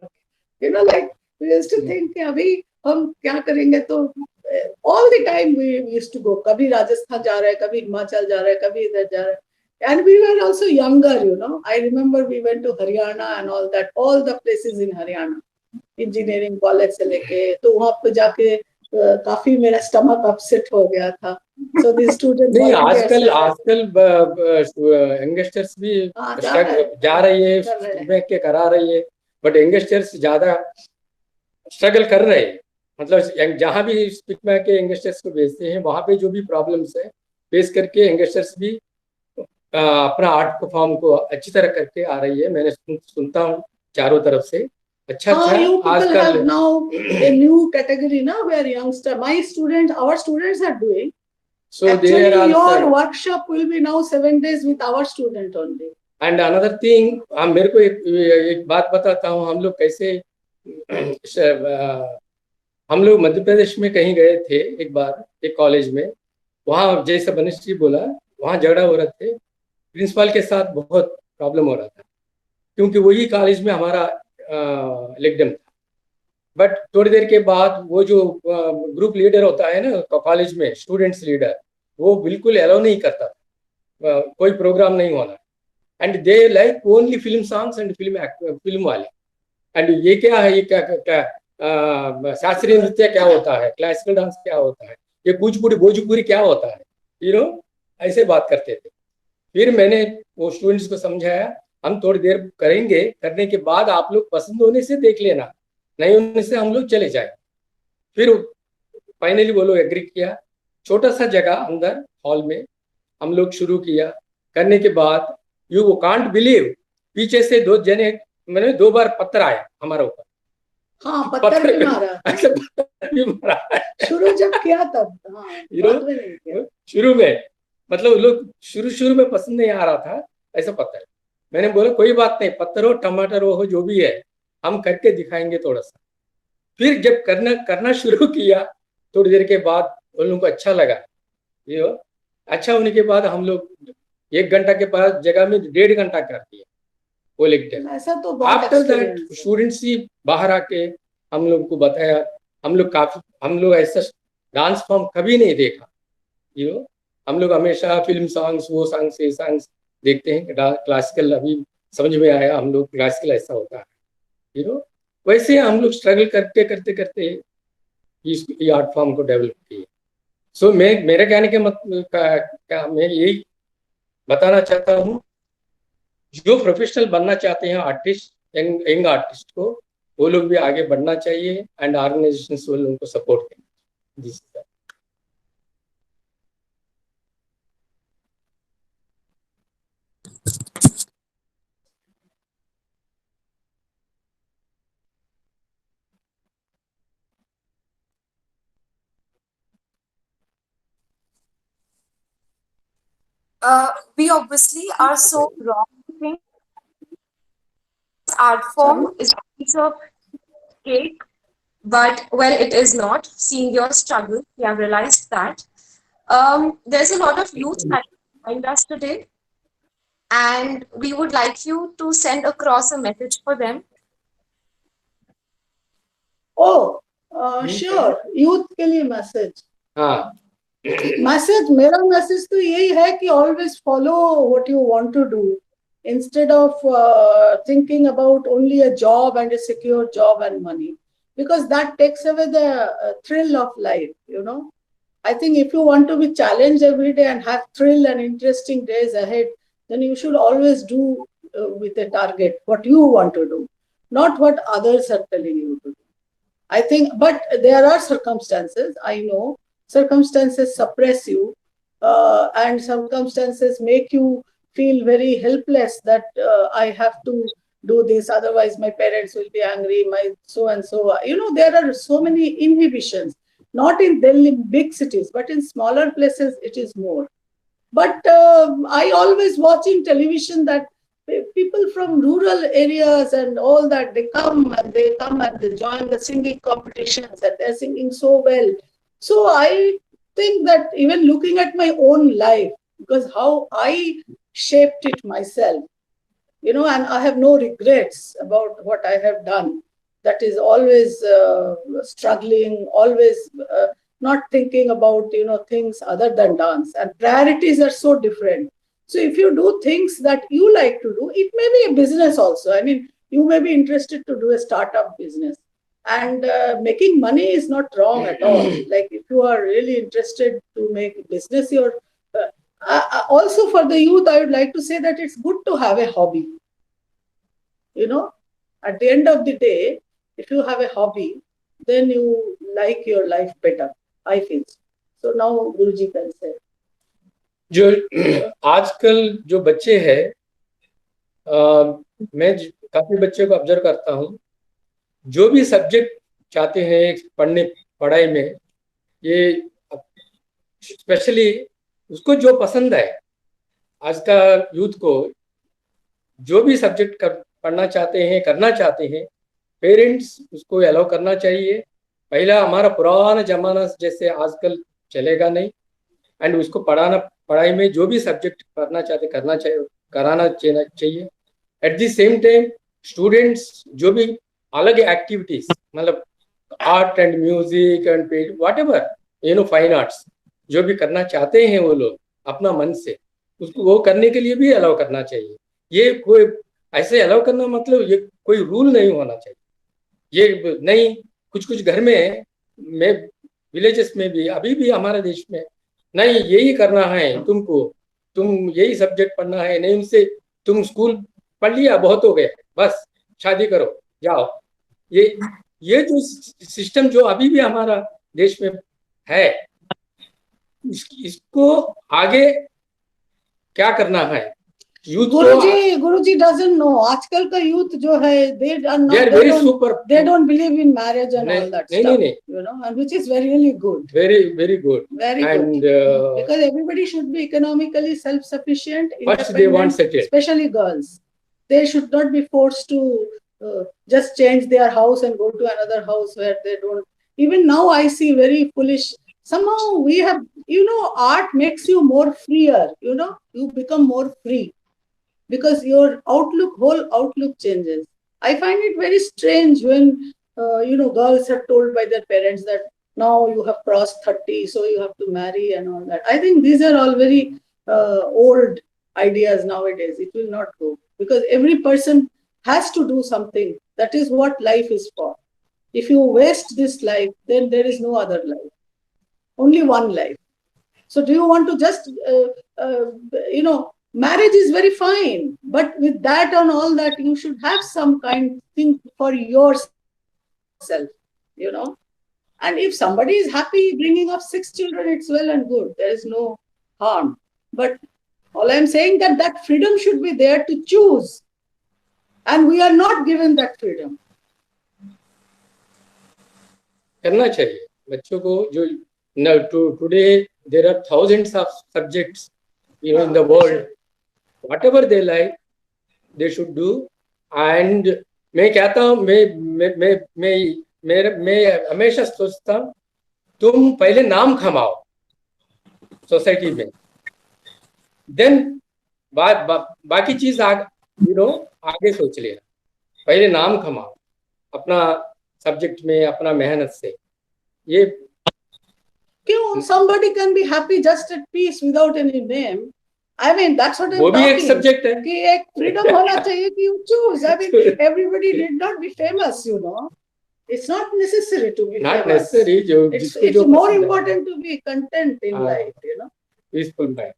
Like we used to think, abhi hum kya karenge? So all the time we used to go. Kabhi Rajasthan ja raha hai, kabhi Himachal ja raha hai, kabhi idhar ja raha hai. And we were also younger, I remember we went to Haryana and all that, all the places in Haryana. Engineering college से लेके, तो वहां पे जाके काफी मेरा stomach upset हो गया था। सो दिस स्टूडेंट नहीं, आजकल यंगस्टर्स भी जा रही है, में के करा रही है, बट यंगस्टर्स ज्यादा स्ट्रगल कर रहे हैं। मतलब जहाँ भी स्पीक में के यंगस्टर्स को भेजते हैं, वहां पे जो भी प्रॉब्लम्स है फेस करके यंगस्टर्स भी अपना आर्ट परफॉर्म को अच्छी तरह करके आ रही है। मैंने सुनता हूँ चारों तरफ से। अच्छा आजकल now a new category now where youngster, my students, our students are doing. So actually your workshop will be now 7 days with our student only. And another thing, मेरे को एक बात बताता हूँ। हम लोग कैसे हम लोग मध्य प्रदेश में कहीं गए थे एक बार, एक कॉलेज में। वहाँ जैसे बनिश जी बोला, वहाँ झगड़ा हो रहे थे, प्रिंसिपल के साथ बहुत प्रॉब्लम हो रहा था, क्योंकि वही कॉलेज में हमारा लेक्डम था। बट थोड़ी देर के बाद वो जो ग्रुप लीडर होता है ना कॉलेज में, स्टूडेंट्स लीडर, वो बिल्कुल अलाउ नहीं करता था कोई प्रोग्राम नहीं होना। And they like only film songs and film वाले। एंड ये क्या है, ये क्या शास्त्रीय नृत्य क्या होता है, क्लासिकल डांस क्या होता है, ये कुचिपुड़ी भोजपुरी क्या होता है, ऐसे बात करते थे। फिर मैंने वो स्टूडेंट्स को समझाया, हम थोड़ी देर करेंगे, करने के बाद आप लोग पसंद होने से देख लेना, नहीं होने से हम लोग चले जाए। फिर फाइनली वो लोग एग्री किया। छोटा सा जगह अंदर हॉल में हम लोग शुरू किया। करने के बाद यू कांट बिलीव, पीछे से 2 जने, मैंने 2 बार पत्थर आया हमारे ऊपर। हाँ, पत्थर भी मारा। पत्थर भी मारा शुरू जब किया तब। शुरू में मतलब लोग शुरू में पसंद नहीं आ रहा था ऐसा पत्थर। मैंने बोला कोई बात नहीं, पत्थर हो टमाटर हो जो भी है, हम करके दिखाएंगे थोड़ा सा। फिर जब करना शुरू किया, थोड़ी देर के बाद उन लोगों को अच्छा लगा। अच्छा होने के बाद हम लोग 1 घंटा के पास जगह में 1.5 घंटा कर दिया वो लेक्चर। ऐसा तो आफ्टर दैट स्टूडेंट्स ही बाहर आके हम लोग को बताया, हम लोग ऐसा डांस फॉर्म कभी नहीं देखा। हम लोग हमेशा फिल्म सॉन्ग्स, वो सॉन्ग्स, ये सॉन्ग्स देखते हैं। क्लासिकल अभी समझ में आया, हम लोग क्लासिकल ऐसा होता है। वैसे हम लोग स्ट्रगल करते करते ये आर्ट फॉर्म को डेवलप किए। सो मेरे कहने के मैं यही बताना चाहता हूँ, जो प्रोफेशनल बनना चाहते हैं आर्टिस्ट, यंग आर्टिस्ट को, वो लोग भी आगे बढ़ना चाहिए एंड ऑर्गेनाइजेशंस वो लोगों को सपोर्ट करना। जी sir. We obviously are so wrong to think art form is a piece of cake, but well, it is not. Seeing your struggle, we have realized that. There's a lot of youth that joined us today, and we would like you to send across a message for them. Oh, sure. Youth के लिए message. हाँ, मेरा message तो यही है कि always follow what you want to do instead of thinking about only a job and a secure job and money, because that takes away the thrill of life. I think if you want to be challenged every day and have thrill and interesting days ahead, then you should always do with a target what you want to do, not what others are telling you to do. I think, but there are circumstances, I know, circumstances suppress you and circumstances make you feel very helpless that I have to do this, otherwise my parents will be angry, my so-and-so. There are so many inhibitions, not in Delhi, big cities, but in smaller places it is more. But I always watching television that people from rural areas and all that, they come and they join the singing competitions and they're singing so well. So I think that even looking at my own life, because how I shaped it myself, and I have no regrets about what I have done. That is always struggling, always not thinking about, things other than dance. And priorities are so different. So if you do things that you like to do, it may be a business also. I mean, you may be interested to do a startup business. And making money is not wrong at all. Like if you are really interested to make business, also for the youth, I would like to say that it's good to have a hobby. You know, at the end of the day, if you have a hobby, then you like your life better, I feel. So now Guruji can say. जो आजकल जो बच्चे हैं, मैं काफी बच्चों को observe करता हूँ, जो भी सब्जेक्ट चाहते हैं पढ़ाई में, ये स्पेशली उसको जो पसंद है, आज का यूथ को जो भी सब्जेक्ट पढ़ना चाहते हैं, करना चाहते हैं, पेरेंट्स उसको अलाउ करना चाहिए। पहला हमारा पुराना जमाना जैसे आजकल चलेगा नहीं, एंड उसको पढ़ाई में जो भी सब्जेक्ट करना चाहते कराना चाहिए। At the same time students जो भी अलग एक्टिविटीज, मतलब art and music and what ever fine arts जो भी करना चाहते हैं वो लोग अपना मन से, उसको वो करने के लिए भी अलाउ करना चाहिए। ये कोई ऐसे अलाउ करना मतलब ये कोई रूल नहीं होना चाहिए। ये नहीं, कुछ घर में विलेजेस में भी अभी भी हमारे देश में नहीं, यही करना है तुमको, तुम यही सब्जेक्ट पढ़ना है, नहीं उनसे तुम स्कूल पढ़ लिया बहुत हो गया, बस शादी करो जाओ। ये जो सिस्टम जो अभी भी हमारा देश में है, इसको आगे क्या करना है? गुरुजी doesn't know. आजकल का youth जो है, they don't believe in marriage and all that stuff. You know, and which is really good. Very good. Very and, good. Because everybody should be economically self-sufficient. First they want settled. Especially girls. They should not be forced to just change their house and go to another house where they don't. Even now I see very foolish. Somehow we have, art makes you more freer. You become more free. Because your whole outlook changes. I find it very strange when, girls are told by their parents that now you have crossed 30, so you have to marry and all that. I think these are all very old ideas nowadays. It will not go. Because every person has to do something. That is what life is for. If you waste this life, then there is no other life. Only one life. So do you want to just, marriage is very fine, but with that and all that, you should have some kind of thing for yourself, And if somebody is happy bringing up 6 children, it's well and good. There is no harm. But all I'm saying that freedom should be there to choose. And we are not given that freedom. करना चाहिए बच्चों को जो today there are thousands of subjects in the world. Whatever they like, they should do. And मैं कहता हूँ, मैं हमेशा सोचता हूँ, तुम पहले नाम कमाओ सोसाइटी में, देन बाकी चीज आगे सोच लेना। पहले नाम कमाओ अपना सब्जेक्ट में, अपना मेहनत से। ये क्यों? Somebody can be happy just at peace without any name. I mean, that's what I'm वो भी talking. एक सब्जेक्ट है कि एक freedom होना चाहिए कि you choose. I mean, everybody need not be famous, It's not necessary to be not famous. necessary. It's more important to be content in life, Peaceful mind.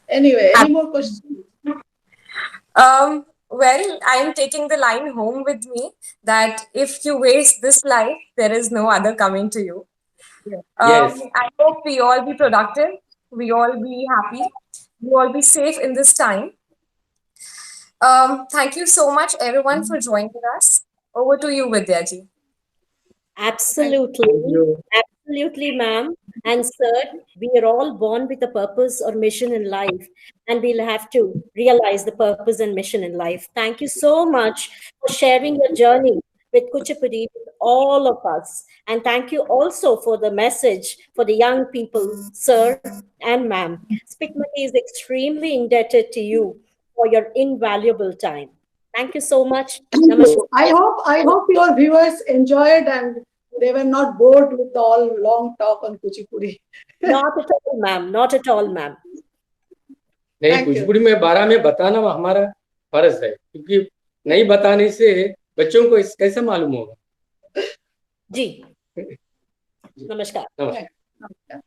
Anyway, any more questions? Well, I am taking the line home with me that if you waste this life, there is no other coming to you. Yes. I hope we all be productive, we all be happy, we all be safe in this time. Thank you so much, everyone, for joining us. Over to you, Vidyaji. Absolutely, ma'am and sir. We are all born with a purpose or mission in life, and we'll have to realize the purpose and mission in life. Thank you so much for sharing your journey with Kuchipudi, with all of us. And thank you also for the message for the young people, sir and ma'am. Speakmati is extremely indebted to you for your invaluable time. Thank you so much. I hope your viewers enjoyed and they were not bored with all long talk on Kuchipudi. Not at all, ma'am. Not at all, ma'am. नहीं, कुचिपुड़ी में बारे में बताना हमारा फर्ज है, क्योंकि नहीं बताने से बच्चों को कैसे मालूम होगा? जी, नमस्कार। नमस्कार।